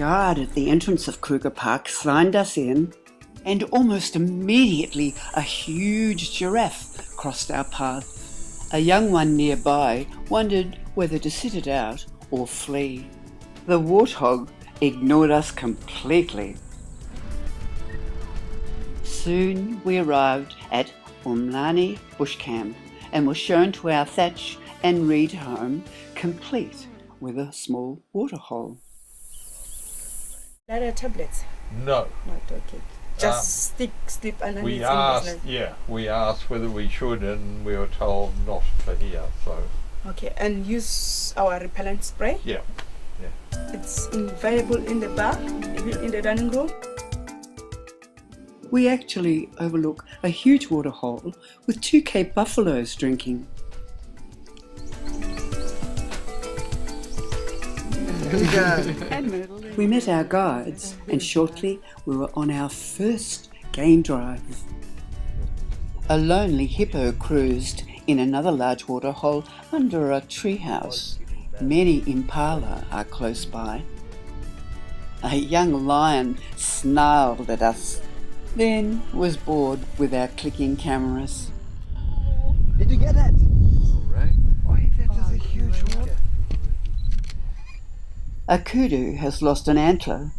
guard at the entrance of Kruger Park signed us in, and almost immediately a huge giraffe crossed our path. A young one nearby wondered whether to sit it out or flee. The warthog ignored us completely. Soon we arrived at Umlani bush camp and were shown to our thatch and reed home, complete with a small waterhole. There are tablets? No. Not okay. Just sleep underneath. We asked whether we should, and we were told not for here. So. Okay, and use our repellent spray. Yeah. It's available in the bar, in the dining room. We actually overlook a huge waterhole with 2 Cape buffaloes drinking. We met our guides, and shortly we were on our first game drive. A lonely hippo cruised in another large waterhole under a treehouse. Many impala are close by. A young lion snarled at us, then was bored with our clicking cameras. Did you get that? Right. Oh, that is a huge one. A kudu has lost an antler,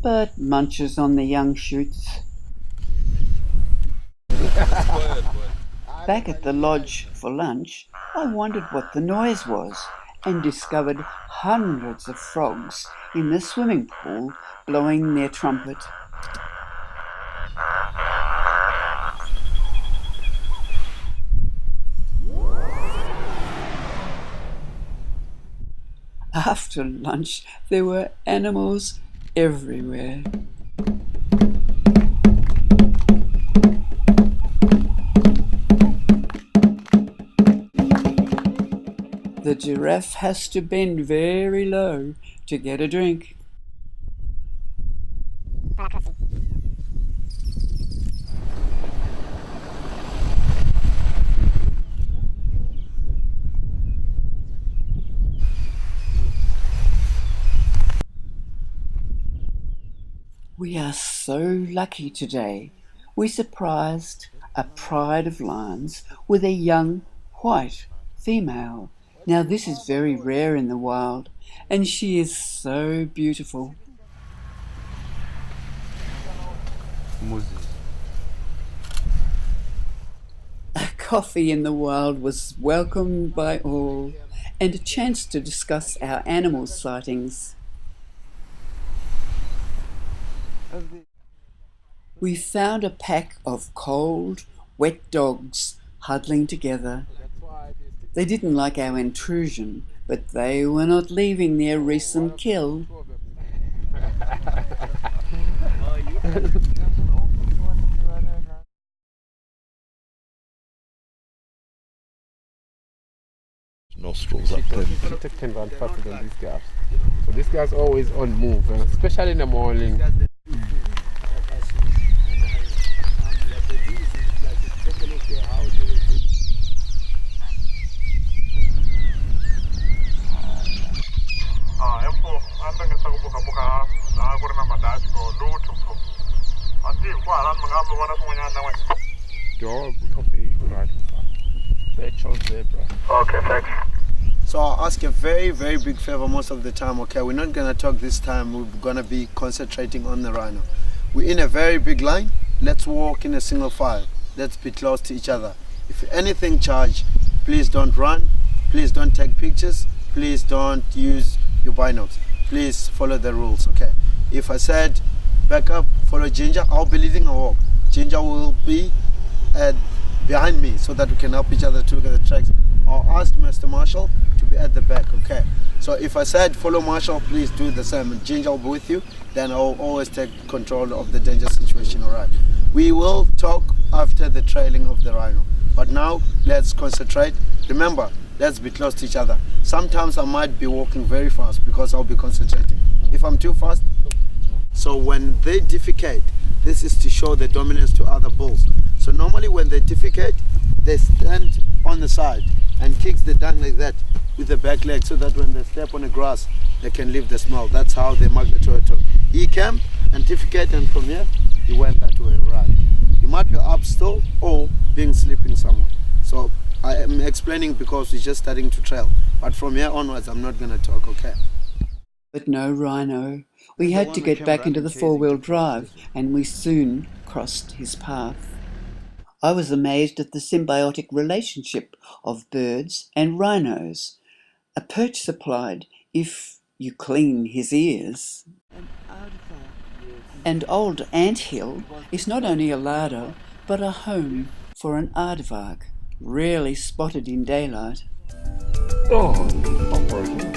but munches on the young shoots. Back at the lodge for lunch, I wondered what the noise was and discovered hundreds of frogs in the swimming pool blowing their trumpet. After lunch, there were animals everywhere. The giraffe has to bend very low to get a drink. We are so lucky today. We surprised a pride of lions with a young white female. Now this is very rare in the wild, and she is so beautiful. A coffee in the wild was welcomed by all, and a chance to discuss our animal sightings. We found a pack of cold, wet dogs huddling together. They didn't like our intrusion, but they were not leaving their recent kill. Nostrils up there. She took 10 rounds faster than these guys. So this guy's always on move, especially in the morning. Okay, thanks. So I'll ask a very, very big favor most of the time, okay? We're not gonna talk this time, we're gonna be concentrating on the rhino. We're in a very big line, let's walk in a single file. Let's be close to each other. If anything charge, please don't run, please don't take pictures, please don't use your binocs. Please follow the rules, okay? If I said back up, follow Ginger, I'll be leading a walk. Ginger will be behind me so that we can help each other to look at the tracks. I'll ask Mr. Marshall to be at the back, okay? So if I said follow Marshall, please do the same. And Ginger will be with you, then I'll always take control of the danger situation, all right? We will talk after the trailing of the rhino. But now, let's concentrate. Remember, let's be close to each other. Sometimes I might be walking very fast because I'll be concentrating. If I'm too fast, so when they defecate, this is to show the dominance to other bulls. So normally when they defecate, they stand on the side and kicks the dung like that. with the back leg so that when they step on the grass, they can leave the smell. That's how they mark the territory. He came and defecate, and from here, he went that way, right? He might be up still or being sleeping somewhere. So I am explaining because he's just starting to trail. But from here onwards, I'm not going to talk, okay? But no rhino. We had to get back into the four-wheel drive, and we soon crossed his path. I was amazed at the symbiotic relationship of birds and rhinos. A perch supplied if you clean his ears. And old Anthill is not only a larder, but a home for an aardvark, rarely spotted in daylight. Oh, operating.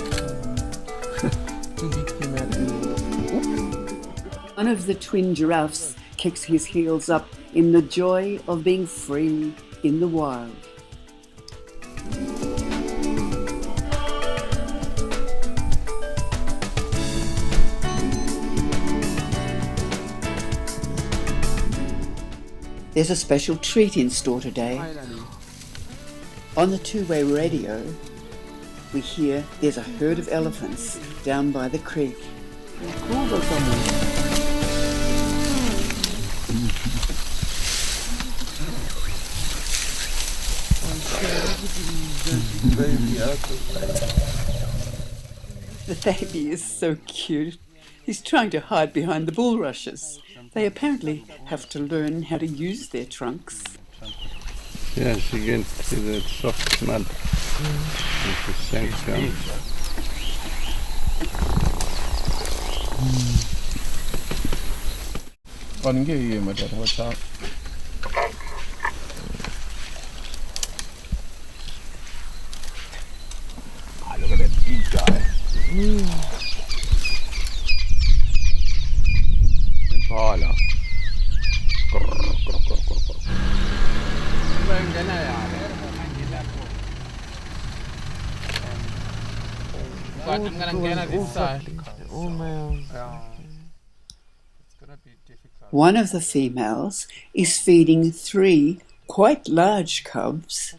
One of the twin giraffes kicks his heels up in the joy of being free in the wild. There's a special treat in store today. On the two-way radio, we hear there's a herd of elephants down by the creek. The baby is so cute. He's trying to hide behind the bulrushes. They apparently have to learn how to use their trunks. Yes, you can see that soft mud. With the sandstone. What's up? Oh, look at that big guy. Impala. Oh man. One of the females is feeding 3 quite large cubs.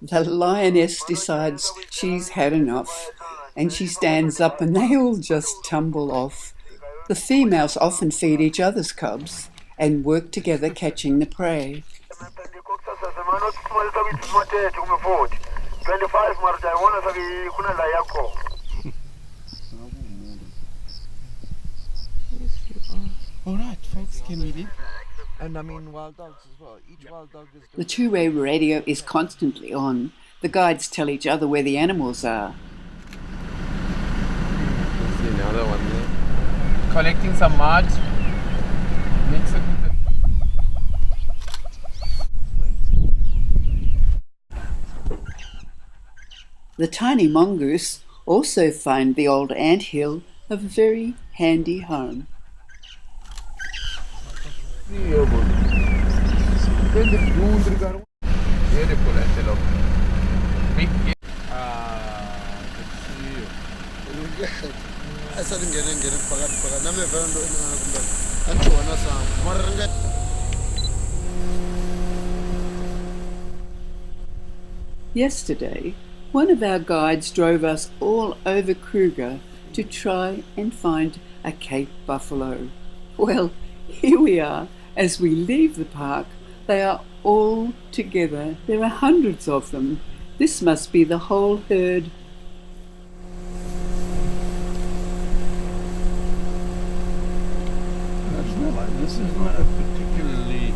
The lioness decides she's had enough, and she stands up and they all just tumble off. The females often feed each other's cubs and work together catching the prey. Alright folks, can we leave? And I mean wild dogs as well. Each wild dog is... The two-way radio is constantly on. The guides tell each other where the animals are. Let's see another one there. Collecting some mud. Mix it with The tiny mongoose also find the old anthill a very handy home. Beautiful antelope. Big Yesterday, one of our guides drove us all over Kruger to try and find a Cape buffalo. Well, here we are. As we leave the park, they are all together. There are hundreds of them. This must be the whole herd. This is not a particularly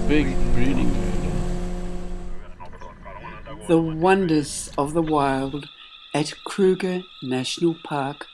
big breeding herd. The wonders of the wild at Kruger National Park.